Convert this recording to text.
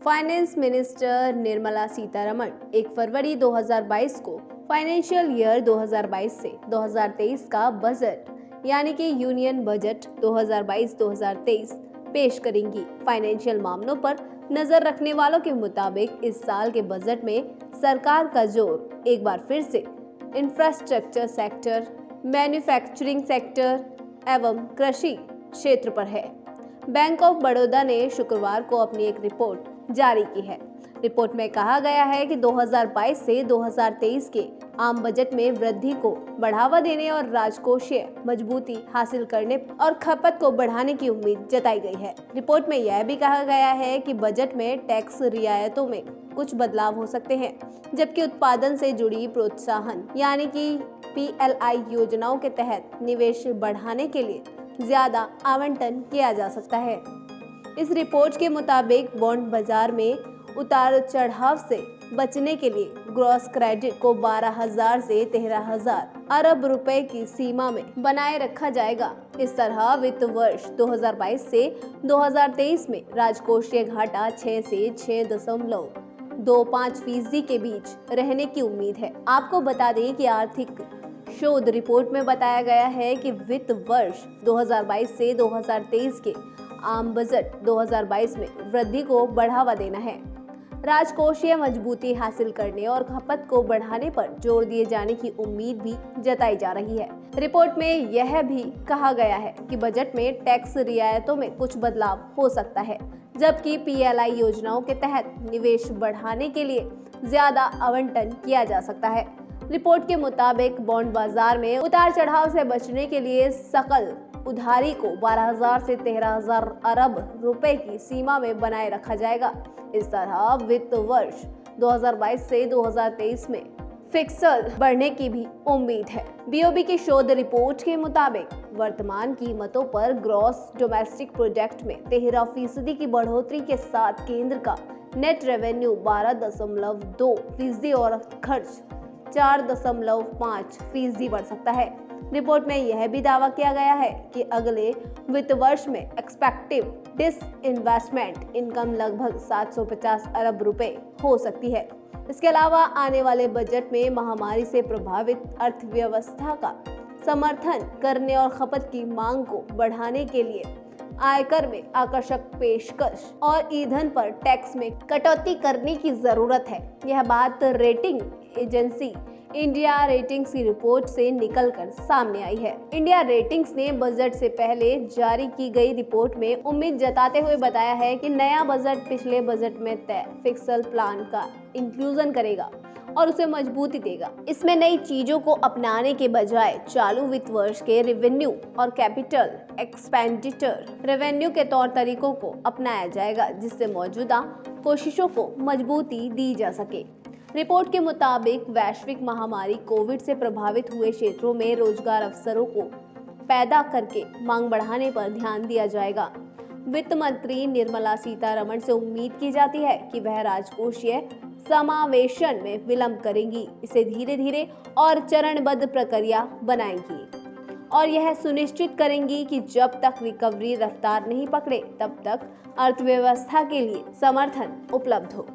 Finance minister Nirmala Sitharaman 1 फरवरी 2022 को financial year 2022 से 2023 का बजट यानी कि यूनियन बजट 2022-2023 पेश करेंगी। फाइनेंशियल मामलों पर नजर रखने वालों के मुताबिक इस साल के बजट में सरकार का जोर एक बार फिर से इंफ्रास्ट्रक्चर सेक्टर, मैन्युफैक्चरिंग सेक्टर एवं कृषि क्षेत्र पर है। बैंक ऑफ बड़ौदा ने शुक्रवार को अपनी एक रिपोर्ट जारी की है। रिपोर्ट में कहा गया है कि 2022 से 2023 के आम बजट में वृद्धि को बढ़ावा देने और राजकोषीय मजबूती हासिल करने और खपत को बढ़ाने की उम्मीद जताई गई है। रिपोर्ट में यह भी कहा गया है कि बजट में टैक्स रियायतों में कुछ बदलाव हो सकते हैं, जबकि उत्पादन से जुड़ी प्रोत्साहन यानी कि PLI योजनाओं के तहत निवेश बढ़ाने के लिए ज्यादा आवंटन किया जा सकता है। इस रिपोर्ट के मुताबिक बॉन्ड बाजार में उतार चढ़ाव से बचने के लिए ग्रॉस क्रेडिट को 12,000 से 13,000 अरब रुपए की सीमा में बनाए रखा जाएगा। इस तरह वित्त वर्ष 2022 से 2023 में राजकोषीय घाटा 6 से 6.25% के बीच रहने की उम्मीद है। आपको बता दें कि आर्थिक शोध रिपोर्ट में बताया गया है कि वित्त वर्ष 2022 से 2023 के आम बजट 2022 में वृद्धि को बढ़ावा देना है, राजकोषीय मजबूती हासिल करने और खपत को बढ़ाने पर जोर दिए जाने की उम्मीद भी जताई जा रही है। रिपोर्ट में यह भी कहा गया है कि बजट में टैक्स रियायतों में कुछ बदलाव हो सकता है, जबकि PLI योजनाओं के तहत निवेश बढ़ाने के लिए ज्यादा आवंटन किया जा सकता है। रिपोर्ट के मुताबिक बॉन्ड बाजार में उतार चढ़ाव से बचने के लिए सकल उधारी को 12,000 से 13,000 अरब रुपए की सीमा में बनाए रखा जाएगा। इस तरह वित्त वर्ष 2022 से 2023 में फिक्सल बढ़ने की भी उम्मीद है। BOB की शोध रिपोर्ट के मुताबिक वर्तमान कीमतों पर ग्रॉस डोमेस्टिक प्रोडक्ट में 13% की बढ़ोतरी के साथ केंद्र का नेट रेवेन्यू 12.2% और खर्च 4.5% बढ़ सकता है। रिपोर्ट में यह भी दावा किया गया है कि अगले वित्त वर्ष में एक्सपेक्टिव डिसइन्वेस्टमेंट इनकम लगभग 750 अरब रुपए हो सकती है। इसके अलावा आने वाले बजट में महामारी से प्रभावित अर्थव्यवस्था का समर्थन करने और खपत की मांग को बढ़ाने के लिए आयकर में आकर्षक पेशकश और ईंधन पर टैक्स में कटौती करने की जरूरत है। यह बात रेटिंग एजेंसी इंडिया रेटिंग्स की रिपोर्ट से निकलकर सामने आई है। इंडिया रेटिंग्स ने बजट से पहले जारी की गई रिपोर्ट में उम्मीद जताते हुए बताया है कि नया बजट पिछले बजट में तय फिस्कल प्लान का इंक्लूजन करेगा और उसे मजबूती देगा। इसमें नई चीजों को अपनाने के बजाय चालू वित्त वर्ष के रेवेन्यू और कैपिटल एक्सपेंडिचर रेवेन्यू के तौर तरीकों को अपनाया जाएगा, जिससे मौजूदा कोशिशों को मजबूती दी जा सके। रिपोर्ट के मुताबिक वैश्विक महामारी कोविड से प्रभावित हुए क्षेत्रों में रोजगार अवसरों को पैदा करके मांग बढ़ाने पर ध्यान दिया जाएगा। वित्त मंत्री निर्मला सीतारमण से उम्मीद की जाती है कि वह राजकोषीय समावेशन में विलंब करेंगी, इसे धीरे धीरे और चरणबद्ध प्रक्रिया बनाएंगी और यह सुनिश्चित करेंगी कि जब तक रिकवरी रफ्तार नहीं पकड़े तब तक अर्थव्यवस्था के लिए समर्थन उपलब्ध हो।